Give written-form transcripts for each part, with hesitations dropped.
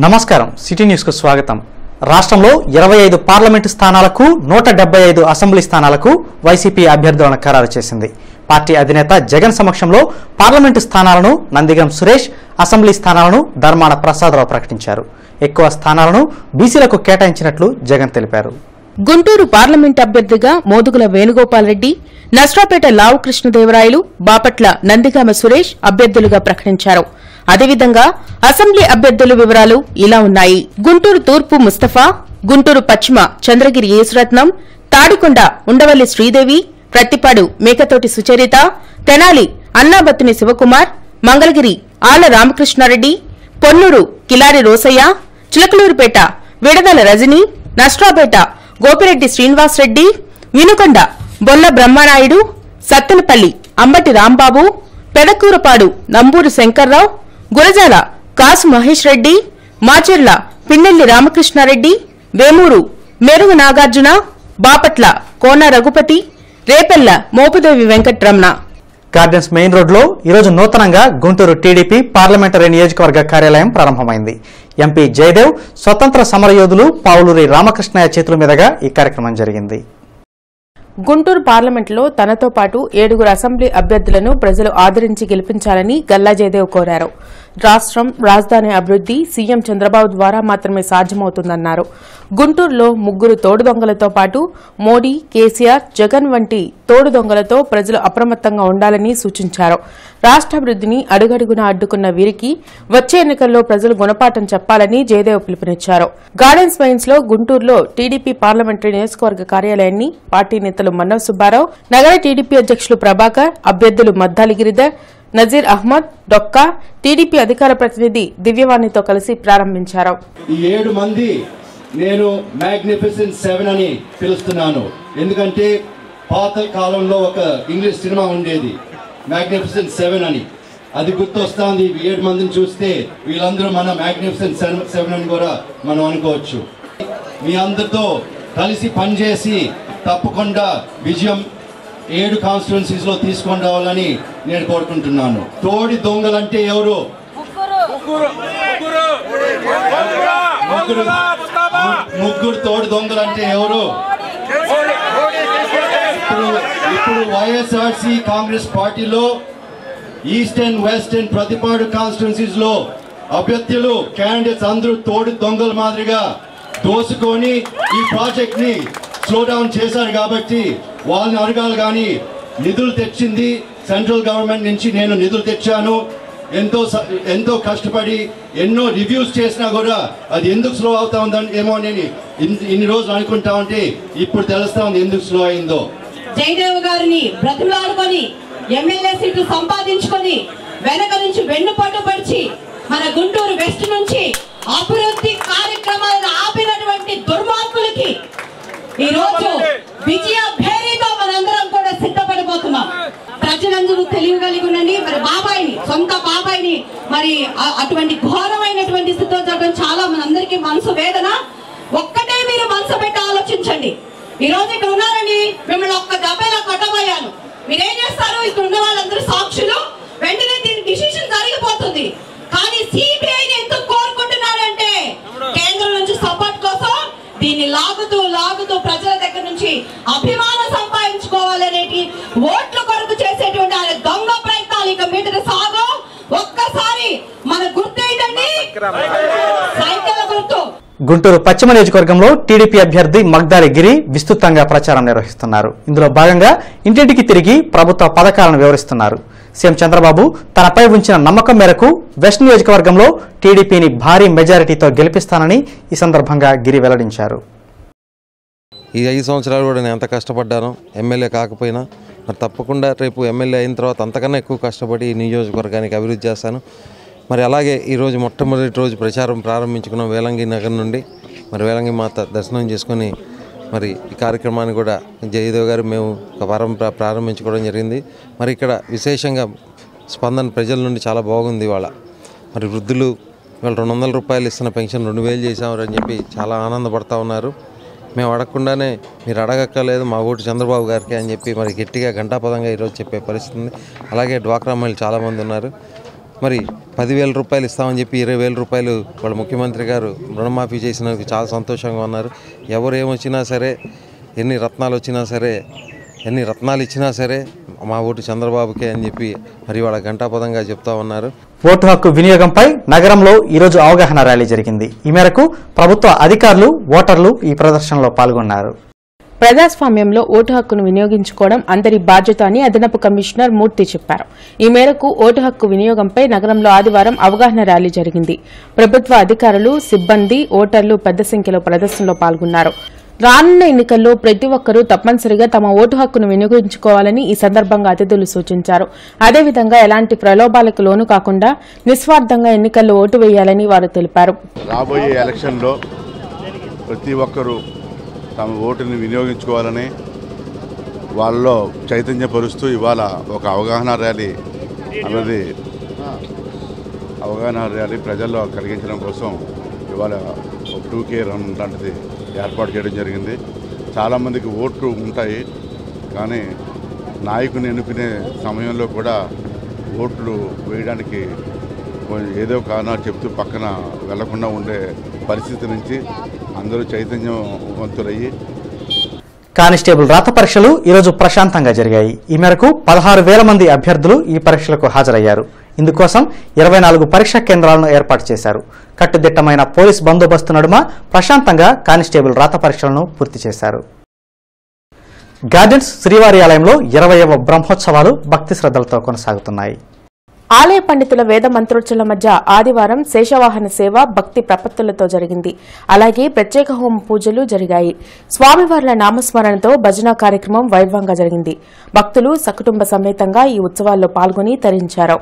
నమస్కారం city news కు స్వాగతం. రాష్ట్రంలో 25 పార్లమెంటు స్థానాలకు 175 అసెంబ్లీ స్థానాలకు వైసీపీ అభ్యర్థులను ఖరారు చేసింది. పార్టీ అధినేత జగన్ సమక్షంలో పార్లమెంటు స్థానాలను నందిగం సురేష్, అసెంబ్లీ స్థానాలను ధర్మాన ప్రసాదరావు ప్రకటించారు. ఎక్కువ స్థానాలను బీసీలకు కేటాయించినట్లు జగన్ తెలిపారు. గుంటూరు పార్లమెంట్ అభ్యర్థిగా మోదుగుల వేణుగోపాల్ రెడ్డి, నస్రాపేట లావు కృష్ణదేవరాయలు, బాపట్ల నందిగామ సురేష్ అభ్యర్థులుగా ప్రకటించారు. అదేవిధంగా అసెంబ్లీ అభ్యర్థుల వివరాలు ఇలా ఉన్నాయి. గుంటూరు తూర్పు ముస్తఫా, గుంటూరు పశ్చిమ చంద్రగిరి యేసురత్నం, తాడికొండ ఉండవల్లి శ్రీదేవి, ప్రత్తిపాడు మేకతోటి సుచరిత, తెనాలి అన్నాబత్తుని శివకుమార్, మంగళగిరి ఆళ్ల రామకృష్ణారెడ్డి, పొన్నూరు కిలారి రోసయ్య, చిలకలూరుపేట విడదల రజని, నస్రాపేట గోపిరెడ్డి శ్రీనివాసరెడ్డి, వినుకొండ బొల్ల బ్రహ్మనాయుడు, సత్తెనపల్లి అంబటి రాంబాబు, పెదకూరపాడు నంబూరు శంకర్రావు, గురజాల కాసు Mahesh Reddy, Macherla Pinnelli Ramakrishna Reddy, Vemuru Merugu Nagarjuna, Bapatla Kona Raghupathi, Repalle Mopidevi Venkataramana. Gardens main road లో ఈరోజు నూతనంగా గుంటూరు టీడీపీ పార్లమెంటరీ నియోజకవర్గ కార్యాలయం ప్రారంభమైంది. ఎంపీ జయదేవ్, స్వతంత్ర సమరయోధులు పావులూరి రామకృష్ణయ్య చేతుల మీదుగా ఈ కార్యక్రమం జరిగింది. గుంటూరు పార్లమెంటులో తనతో పాటు 7 అసెంబ్లీ అభ్యర్థులను ప్రజలు ఆదరించి గెలిపించాలని గల్లా జయదేవ్ కోరారు. రాష్ట్రం రాజధాని అభివృద్ది సీఎం చంద్రబాబు ద్వారా మాత్రమే సాధ్యమవుతుందన్నారు. గుంటూరులో 3 తోడు దొంగలతో పాటు మోడీ, కేసీఆర్, జగన్ వంటి తోడు దొంగలతో ప్రజలు అప్రమత్తంగా ఉండాలని సూచించారు. రాష్ట్రాభివృద్దిని అడుగడుగునా అడ్డుకున్న వీరికి వచ్చే ఎన్నికల్లో ప్రజలు గుణపాఠం చెప్పాలని జయదేవ్ పిలుపునిచ్చారు. గార్డెన్స్ మైన్స్ లో గుంటూరులో టీడీపీ పార్లమెంటరీ నియోజకవర్గ కార్యాలయాన్ని పార్టీ నేతలు మన్నవ సుబ్బారావు, నగర టీడీపీ అధ్యక్షులు ప్రభాకర్, అభ్యర్థులు మద్దాలి గిరిధర్, నజీర్ అహ్మద్, డొక్కా, టీడీపీ అధికార ప్రతినిధి దివ్యవాణితో కలిసి ప్రారంభించారు. ఈ 7 మంది నేను మ్యాగ్నిఫిసెంట్ 7 అని పిలుస్తున్నాను. ఎందుకంటే పాత కాలంలో ఒక ఇంగ్లీష్ సినిమా ఉండేది మ్యాగ్నిఫిసెంట్ 7 అని. అది గుర్తొస్తుంది. 7 మందిని చూస్తే వీళ్ళందరూ మన మ్యాగ్నిఫిసెంట్ 7 అని కూడా మనం అనుకోవచ్చు. మీ అందరితో కలిసి పనిచేసి తప్పకుండా విజయం 7 కాన్స్టిట్యున్సీస్ లో తీసుకొని రావాలని నేను కోరుకుంటున్నాను. తోడి దొంగలంటే ఎవరు? ముగ్గురు తోడు దొంగలంటే ఎవరు? ఇప్పుడు వైఎస్ఆర్సీ కాంగ్రెస్ పార్టీలో east and west and Prathipadu constituencies లో అభ్యర్థులు, క్యాండిడేట్స్ అందరూ తోడు దొంగల మాదిరిగా దోసుకొని ఈ ప్రాజెక్ట్ ని స్లో డౌన్ చేశారు. కాబట్టి వాళ్ళని అడగాలి. కానీ నిధులు తెచ్చింది సెంట్రల్ గవర్నమెంట్ నుంచి. నేను నిధులు తెచ్చాను. ఎంతో కష్టపడి ఎన్నో రివ్యూస్ చేసినా కూడా అది ఎందుకు స్లో అవుతా ఉందని ఏమో నేను ఇన్ని రోజులు అనుకుంటా ఉంటే ఇప్పుడు తెలుస్తా ఉంది ఎందుకు స్లో అయిందో. జయదేవ్ గారిని బ్రతిమలాడుకొని ఎమ్మెల్యే సీట్లు సంపాదించుకొని వెనక నుంచి వెన్నుపాటు పడిచి మన గుంటూరు వెస్ట్ నుంచి అభివృద్ధి కార్యక్రమాలను ఆపినటువంటి దుర్మార్గులకి ఈ రోజు విజయ భేరీతో మనందరం కూడా సిద్ధపడిపోతున్నాం. ప్రజలందరూ తెలియగలిగి ఉండండి. మరి బాబాయిని, సొంత బాబాయిని మరి అటువంటి ఘోరమైనటువంటి స్థితిలో జరగడం చాలా మనందరికీ మనసు వేదన. ఒక్కటే మీరు మనసు పెట్టి ఆలోచించండి. ఈ రోజు ఇక్కడ ఉన్నారని మిమ్మల్ని ఒక్క దెబ్బలా కొట్టబోయాను. మీరేం చేస్తారు? ఇక్కడ ఉన్న వాళ్ళందరూ సాక్షులు. వెంటనే దీని డిసిషన్ జరిగిపోతుంది. కానీ సిబిఐని ఎందుకు కోరుకుంటున్నారంటే కేంద్రం నుంచి సపోర్ట్ కోసం దీన్ని లాగుతూ ప్రజల దగ్గర నుంచి అభిమానం సంపాదించుకోవాలనేటి ఓట్ల కొరకు చేసేటువంటి ఆయన దొంగ ప్రయత్నాలు ఇక మీదట సాగు. ఒక్కసారి మన గుర్తేంటండి, సైకిల్ గుర్తు. గుంటూరు పశ్చిమ నియోజకవర్గంలో టీడీపీ అభ్యర్థి మగ్దాలి గిరి విస్తృతంగా ప్రచారం నిర్వహిస్తున్నారు. ఇందులో భాగంగా ఇంటింటికి తిరిగి ప్రభుత్వ పథకాలను వివరిస్తున్నారు. సీఎం చంద్రబాబు తనపై ఉంచిన నమ్మకం మేరకు వెస్ట్ నియోజకవర్గంలో టీడీపీని భారీ మెజారిటీతో గెలిపిస్తానని ఈ సందర్భంగా గిరి వెల్లడించారు. ఈ 5 సంవత్సరాలు కూడా నేను ఎంత కష్టపడ్డానో, ఎమ్మెల్యే కాకపోయినా మరి తప్పకుండా రేపు ఎమ్మెల్యే అయిన తర్వాత అంతకన్నా ఎక్కువ కష్టపడి ఈ నియోజకవర్గానికి అభివృద్ధి చేస్తాను. మరి అలాగే ఈరోజు మొట్టమొదటి రోజు ప్రచారం ప్రారంభించుకున్నాం వేలంగి నగర్ నుండి. మరి వేలంగి మాత దర్శనం చేసుకొని మరి ఈ కార్యక్రమాన్ని కూడా జయదేవ్ గారు మేము ప్రారంభించుకోవడం జరిగింది. మరి ఇక్కడ విశేషంగా స్పందన ప్రజల నుండి చాలా బాగుంది. ఇవాళ మరి వృద్ధులు ఇవాళ 200 రూపాయలు ఇస్తున్న పెన్షన్ 2000 చేసామని చెప్పి చాలా ఆనందపడతా ఉన్నారు. మేము అడగకుండానే మీరు అడగక్కర్లేదు, మా ఓటు చంద్రబాబు గారికి అని చెప్పి మరి గట్టిగా ఘంటాపదంగా ఈరోజు చెప్పే పరిస్థితి ఉంది. అలాగే డ్వాక్రా మహిళలు చాలామంది ఉన్నారు. మరి 10,000 రూపాయలు ఇస్తామని చెప్పి 20,000 రూపాయలు వాళ్ళ ముఖ్యమంత్రి గారు రుణమాఫీ చేసినందుకు చాలా సంతోషంగా ఉన్నారు. ఎవరు ఏమొచ్చినా సరే, ఎన్ని రత్నాలు వచ్చినా సరే, ఎన్ని రత్నాలు ఇచ్చినా సరే మా ఓటు చంద్రబాబుకే అని చెప్పి మరి వాళ్ళ ఘంటాపదంగా చెప్తా ఉన్నారు. ఓటు హక్కు వినియోగంపై నగరంలో ఈరోజు అవగాహన ర్యాలీ జరిగింది. ఈ మేరకు ప్రభుత్వ అధికారులు, ఓటర్లు ఈ ప్రదర్శనలో పాల్గొన్నారు. ప్రజాస్వామ్యంలో ఓటు హక్కును వినియోగించుకోవడం అందరి బాధ్యత అని అదనపు కమిషనర్ మూర్తి చెప్పారు. ఈ మేరకు ఓటు హక్కు వినియోగంపై నగరంలో ఆదివారం అవగాహన ర్యాలీ జరిగింది. ప్రభుత్వ అధికారులు, సిబ్బంది, ఓటర్లు పెద్ద సంఖ్యలో ప్రదర్శనలో పాల్గొన్నారు. రానున్న ఎన్నికల్లో ప్రతి ఒక్కరూ తప్పనిసరిగా తమ ఓటు హక్కును వినియోగించుకోవాలని ఈ సందర్భంగా అతిథులు సూచించారు. అదేవిధంగా ఎలాంటి ప్రలోభాలకు లోను కాకుండా నిస్వార్థంగా ఎన్నికల్లో ఓటు వేయాలని వారు తెలిపారు. రాబోయే ఎలక్షన్లో ప్రతి ఒక్కరూ తమ ఓటుని వినియోగించుకోవాలని వాళ్ళలో చైతన్యపరుస్తూ ఇవాళ ఒక అవగాహన ర్యాలీ ప్రజల్లో కలిగించడం కోసం ఇవాళ ఒక 2K రన్ లాంటిది ఏర్పాటు చేయడం జరిగింది. చాలామందికి ఓట్లు ఉంటాయి, కానీ నాయకుని ఎన్నుకునే సమయంలో కూడా ఓట్లు వేయడానికి ఏదో కారణాలు చెప్తూ పక్కన వెళ్లకుండా ఉండే పరిస్థితి నుంచి అందరూ చైతన్యవంతులయ్యి కానిస్టేబుల్ రాత పరీక్షలు ఈరోజు ప్రశాంతంగా జరిగాయి. ఈ మేరకు 16,000 మంది అభ్యర్థులు ఈ పరీక్షలకు హాజరయ్యారు. ఇందుకోసం 24 పరీక్షా కేంద్రాలను ఏర్పాటు చేశారు. కట్టుదిట్టమైన పోలీస్ బందోబస్తు నడుమ ప్రశాంతంగా కానిస్టేబుల్ రాత పరీక్షలను పూర్తి చేశారు. గార్డెన్స్ శ్రీవారి ఆలయంలో 20వ బ్రహ్మోత్సవాలు భక్తి శ్రద్ధలతో కొనసాగుతున్నాయి. ఆలయ పండితుల వేద మంత్రోచ్చల మధ్య ఆదివారం శేషవాహన సేవ భక్తి ప్రపత్తులతో జరిగింది. అలాగే ప్రత్యేక హోమ పూజలు జరిగాయి. స్వామివార్ల నామస్మరణతో భజన కార్యక్రమం వైభవంగా జరిగింది. భక్తులు సకుటుంబ సమేతంగా ఈ ఉత్సవాల్లో పాల్గొని తరించారు.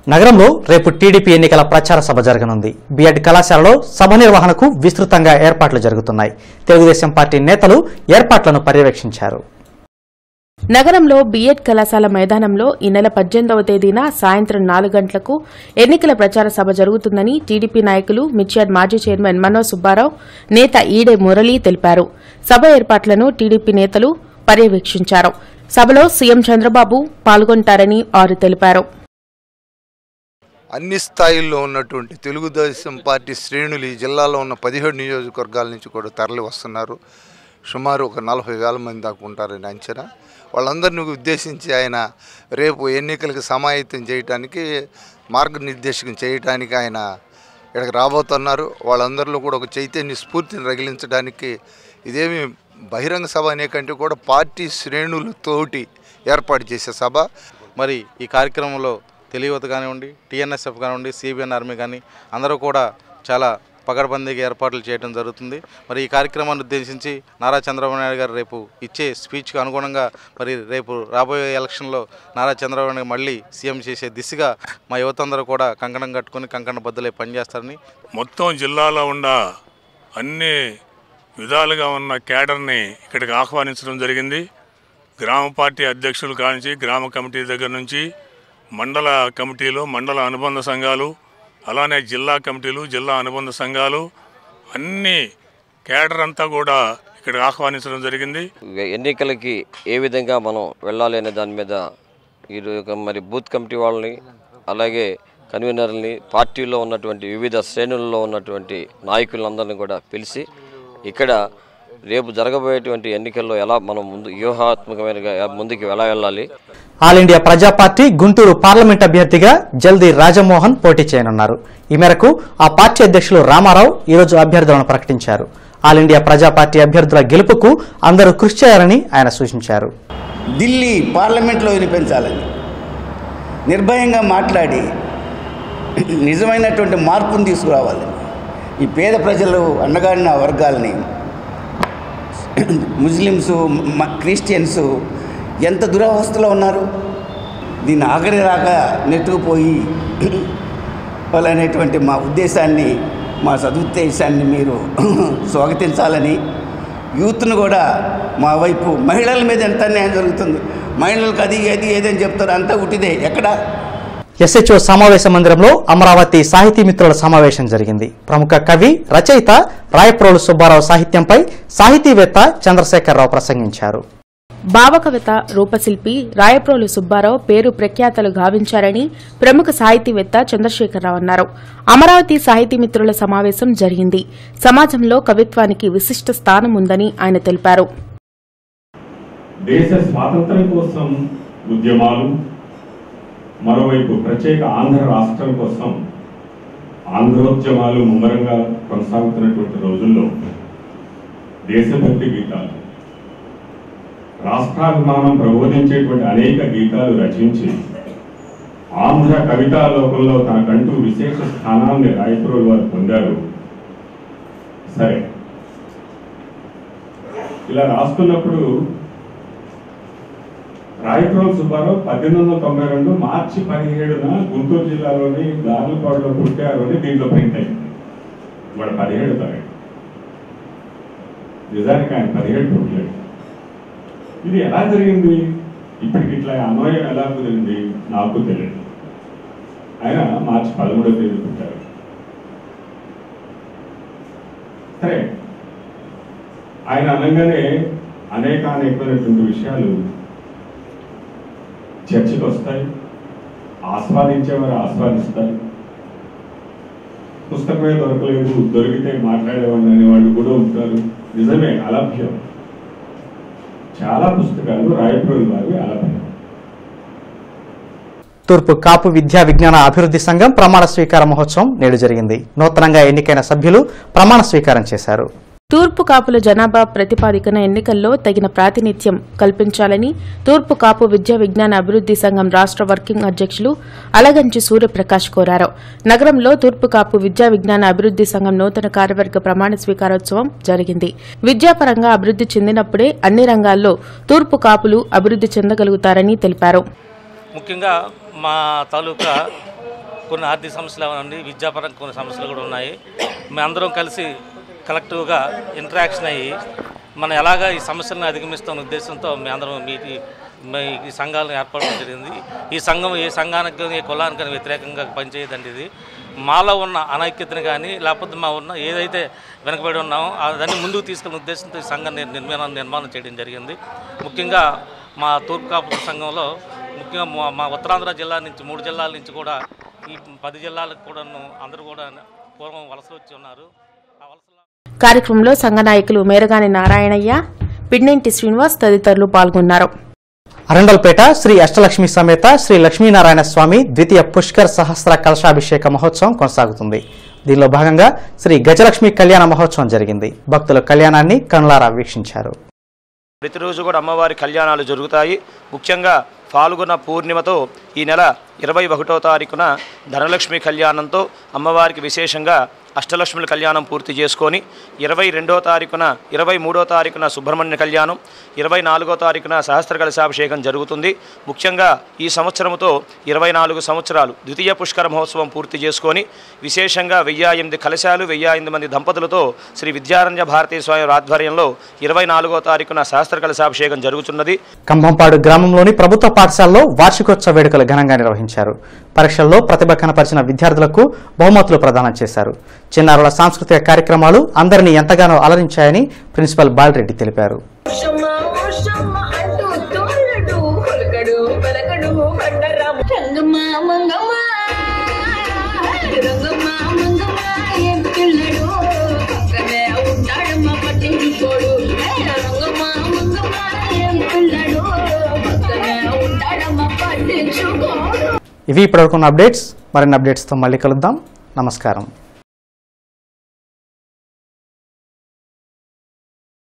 నగరంలో రేపు టీడీపీ ఎన్నికల ప్రచార సభ జరగనుంది. బీఎడ్ కళాశాలలో సభ నిర్వహణకు విస్తృతంగా ఏర్పాట్లు జరుగుతున్నాయి. తెలుగుదేశం పార్టీ నేతలు ఏర్పాట్లను పర్యవేక్షించారు. నగరంలో బీఎడ్ కళాశాల మైదానంలో ఈ నెల 18వ తేదీన సాయంత్రం 4 గంటలకు ఎన్నికల ప్రచార సభ జరుగుతుందని టీడీపీ నాయకులు మిర్చియాడ్ మాజీ చైర్మన్ మనోజ్ సుబ్బారావు, నేత ఈడే మురళి తెలిపారు. సభ ఏర్పాట్లను టీడీపీ నేతలు పర్యవేక్షించారు. సభలో సీఎం చంద్రబాబు పాల్గొంటారని వారు తెలిపారు. అన్ని స్థాయిల్లో ఉన్నటువంటి తెలుగుదేశం పార్టీ శ్రేణులు ఈ జిల్లాలో ఉన్న 17 నియోజకవర్గాల నుంచి కూడా తరలి వస్తున్నారు. సుమారు ఒక 40,000 మంది దాకా ఉంటారని అంచనా. వాళ్ళందరినీ ఉద్దేశించి ఆయన రేపు ఎన్నికలకు సమాయత్తం చేయడానికి, మార్గనిర్దేశకం చేయడానికి ఆయన ఇక్కడికి రాబోతున్నారు. వాళ్ళందరిలో కూడా ఒక చైతన్య స్ఫూర్తిని రగిలించడానికి ఇదేమి బహిరంగ సభ అనే కంటే కూడా పార్టీ శ్రేణులతోటి ఏర్పాటు చేసే సభ. మరి ఈ కార్యక్రమంలో తెలియవత కానివ్వండి, టీఎన్ఎస్ఎఫ్ కానివ్వండి, సిబిఎన్ ఆర్మీ కానీ అందరూ కూడా చాలా పకడ్బందీగా ఏర్పాట్లు చేయడం జరుగుతుంది. మరి ఈ కార్యక్రమాన్ని ఉద్దేశించి నారా చంద్రబాబు నాయుడు గారు రేపు ఇచ్చే స్పీచ్కి అనుగుణంగా మరి రేపు రాబోయే ఎలక్షన్లో నారా చంద్రబాబు నాయుడు మళ్ళీ సీఎం చేసే దిశగా మా యువత అందరూ కూడా కంకణం కట్టుకుని కంకణ బద్దలై పనిచేస్తారని, మొత్తం జిల్లాలో ఉన్న అన్ని విధాలుగా ఉన్న కేడర్ని ఇక్కడికి ఆహ్వానించడం జరిగింది. గ్రామ పార్టీ అధ్యక్షులు కానించి గ్రామ కమిటీ దగ్గర నుంచి మండల కమిటీలు, మండల అనుబంధ సంఘాలు, అలానే జిల్లా కమిటీలు, జిల్లా అనుబంధ సంఘాలు, అన్ని కేడర్ అంతా కూడా ఇక్కడ ఆహ్వానించడం జరిగింది. ఎన్నికలకి ఏ విధంగా మనం వెళ్ళాలి అనే దాని మీద మరి బూత్ కమిటీ వాళ్ళని, అలాగే కన్వీనర్ని, పార్టీలో ఉన్నటువంటి వివిధ శ్రేణుల్లో ఉన్నటువంటి నాయకులందరినీ కూడా పిలిచి ఇక్కడ రేపు జరగబోయేటువంటి ఎన్నికల్లో ఎలా మనం వ్యూహాత్మకమైన ముందుకు ఎలా వెళ్ళాలి. ఆల్ ఇండియా ప్రజా పార్టీ గుంటూరు పార్లమెంట్ అభ్యర్థిగా జల్దీ రాజమోహన్ పోటీ చేయనున్నారు. ఈ మేరకు ఆ పార్టీ అధ్యక్షులు రామారావు ఈరోజు అభ్యర్థులను ప్రకటించారు. ఆల్ ఇండియా ప్రజా పార్టీ అభ్యర్థుల గెలుపుకు అందరూ కృషి చేయాలని ఆయన సూచించారు. ఢిల్లీ పార్లమెంట్లో వినిపించాలని, నిర్భయంగా మాట్లాడి నిజమైనటువంటి మార్పును తీసుకురావాలని, ఈ పేద ప్రజలు అన్నగారిన వర్గాలని, ముస్లిమ్స్, క్రిస్టియన్స్ ఎంత దురవస్థలో ఉన్నారు, దీన్ని ఆఖరి రాక నెట్టుకుపోయి వాళ్ళనేటువంటి మా ఉద్దేశాన్ని, మా సదుద్దేశాన్ని మీరు స్వాగతించాలని, యూత్ను కూడా మా వైపు, మహిళల మీద ఎంత అన్యాయం జరుగుతుంది, మహిళలకు అది ఏది ఏదని చెప్తారు, అంతా ఉట్టిదే. ఎక్కడ ఎస్హెచ్ఓ సమావేశ మందిరంలో అమరావతి సాహితీ మిత్రుల సమావేశం జరిగింది. ప్రముఖ కవి, రచయిత రాయప్రోలు సుబ్బారావు సాహిత్యంపై సాహితీవేత్త చంద్రశేఖరరావు ప్రసంగించారు. భావకవిత రూపశిల్పి రాయప్రోలు సుబ్బారావు పేరు ప్రఖ్యాతలు గావించారని ప్రముఖ సాహితీవేత్త చంద్రశేఖరరావు అన్నారు. అమరావతి సాహితీ మిత్రుల సమావేశం జరిగింది. సమాజంలో కవిత్వానికి విశిష్ట స్థానం ఉందని ఆయన తెలిపారు. దేశ స్వాతంత్ర్యం కోసం ఉద్యమాలు, మరోవైపు ప్రత్యేక ఆంధ్ర రాష్ట్రం కోసం ఆంధ్రోద్యమాలు ముమ్మరంగా కొనసాగుతున్నటువంటి రోజుల్లో దేశభక్తి గీతాలు, రాష్ట్రాభిమానం ప్రబోధించేటువంటి అనేక గీతాలు రచించి ఆంధ్ర కవితా లోకంలో తనకంటూ విశేష స్థానాన్ని రాయప్రోలు వారు పొందారు. సరే, ఇలా రాస్తున్నప్పుడు రాయప్రోలు సుబ్బారావు 1892 మార్చి 17న గుంటూరు జిల్లాలోని గార్లపాడులో పుట్టారు అని దీంట్లో ప్రింట్ అయింది. వాడు 17 తారీఖు. నిజానికి ఆయన 17 పుట్టలేదు. ఇది ఎలా జరిగింది, ఇప్పటికి ఇట్లా అన్వయం ఎలా కుదిరింది నాకు తెలియదు. ఆయన మార్చి 13వ తేదీ పుట్టారు. సరే, ఆయన అనగానే అనేకమైనటువంటి విషయాలు చర్చకు వస్తాయి. ఆస్వాదించేవారు ఆస్వాదిస్తారు. పుస్తకమే దొరకలేదు, దొరికితే మాట్లాడేవాడిని అనేవాళ్ళు కూడా ఉంటారు. నిజమే, అలభ్యం. చాలా పుస్తకాలు రాయప్రోలు వారి అలభ్యం. తూర్పు కాపు విద్యా విజ్ఞాన అభివృద్ధి సంఘం ప్రమాణ స్వీకార మహోత్సవం నేడు జరిగింది. నూతనంగా ఎన్నికైన సభ్యులు ప్రమాణ స్వీకారం చేశారు. తూర్పు కాపుల జనాభా ప్రతిపాదికన ఎన్నికల్లో తగిన ప్రాతినిధ్యం కల్పించాలని తూర్పు కాపు విద్యా విజ్ఞాన అభివృద్ధి సంఘం రాష్ట్ర వర్కింగ్ అధ్యక్షులు అలగంచి సూర్యప్రకాష్ కోరారు. నగరంలో తూర్పు కాపు విద్యా విజ్ఞాన అభివృద్ధి సంఘం నూతన కార్యవర్గ ప్రమాణ స్వీకారోత్సవం జరిగింది. విద్యాపరంగా అభివృద్ధి చెందినప్పుడే అన్ని రంగాల్లో తూర్పు కాపులు అభివృద్ధి చెందగలుగుతారని తెలిపారు. ముఖ్యంగా మా తాలూకా కొన్ని ఆర్థిక సమస్యలు ఏమన్నా, విద్యాపరంగా కొన్ని సమస్యలు కూడా ఉన్నాయి. మేమందరం కలిసి కలెక్టివ్గా ఇంటరాక్షన్ అయ్యి మనం ఎలాగా ఈ సమస్యలను అధిగమిస్తున్న ఉద్దేశంతో మేమందరం ఈ సంఘాలను ఏర్పడడం జరిగింది. ఈ సంఘం ఏ సంఘానికి ఏ కులానికి కానీ వ్యతిరేకంగా పనిచేయదండి. ఇది మాలో ఉన్న అనైక్యతను కానీ లేకపోతే మా ఉన్న ఏదైతే వెనకబడి ఉన్నామో దాన్ని ముందుకు తీసుకునే ఉద్దేశంతో ఈ సంఘం నిర్మాణం చేయడం జరిగింది. ముఖ్యంగా మా తూర్పు కాపు సంఘంలో ముఖ్యంగా మా ఉత్తరాంధ్ర జిల్లా నుంచి 3 జిల్లాల నుంచి కూడా ఈ 10 జిల్లాలకు కూడా అందరూ కూడా పూర్వం వలసలు వచ్చి ఉన్నారు. కార్యక్రమంలో సంఘ నాయకులు మేరగాని నారాయణయ్య, పిన్నేంటి శ్రీనివాస్ తదితరులు పాల్గొన్నారు. అరండల్పేట శ్రీ అష్టలక్ష్మి సమేత శ్రీ లక్ష్మీనారాయణ స్వామి ద్వితీయ పుష్కర్ సహస్ర కలశాభిషేక మహోత్సవం కొనసాగుతుంది. దీనిలో భాగంగా శ్రీ గజలక్ష్మి కళ్యాణ మహోత్సవం జరిగింది. భక్తులు కళ్యాణాన్ని కనులారా వీక్షించారు. ప్రతిరోజు కూడా అమ్మవారి కళ్యాణాలు జరుగుతాయి. ముఖ్యంగా ఫాల్గుణ పూర్ణిమతో ఈ నెల 21వ తారీఖున ధనలక్ష్మి కళ్యాణంతో అమ్మవారికి విశేషంగా అష్టలక్ష్ముల కళ్యాణం పూర్తి చేసుకొని 22వ తారీఖున 23వ తారీఖున సుబ్రహ్మణ్య కళ్యాణం, 24వ తారీఖున సహస్ర కలశాభిషేకం జరుగుతుంది. ముఖ్యంగా ఈ సంవత్సరంతో 24 సంవత్సరాలు ద్వితీయ పుష్కర మహోత్సవం పూర్తి చేసుకొని విశేషంగా 1008 కలశాలు 1008 మంది దంపతులతో శ్రీ విద్యారణ్య భారతీ స్వామి ఆధ్వర్యంలో 24వ తారీఖున సహస్ర కలశాభిషేకం జరుగుతున్నది. కంభంపాడు గ్రామంలోని ప్రభుత్వ పాఠశాలలో వార్షికోత్సవ వేడుకలు ఘనంగా నిర్వహించారు. పరీక్షల్లో ప్రతిభ కనపరిచిన విద్యార్థులకు బహుమతులు ప్రదానం చేశారు. చిన్నారుల సాంస్కృతిక కార్యక్రమాలు అందరినీ ఎంతగానో అలరించాయని ప్రిన్సిపల్ బాలరెడ్డి తెలిపారు. ఇవి ఇప్పటివరకు అప్డేట్స్. మరిన్ని అప్డేట్స్తో మళ్ళీ కలుద్దాం. నమస్కారం.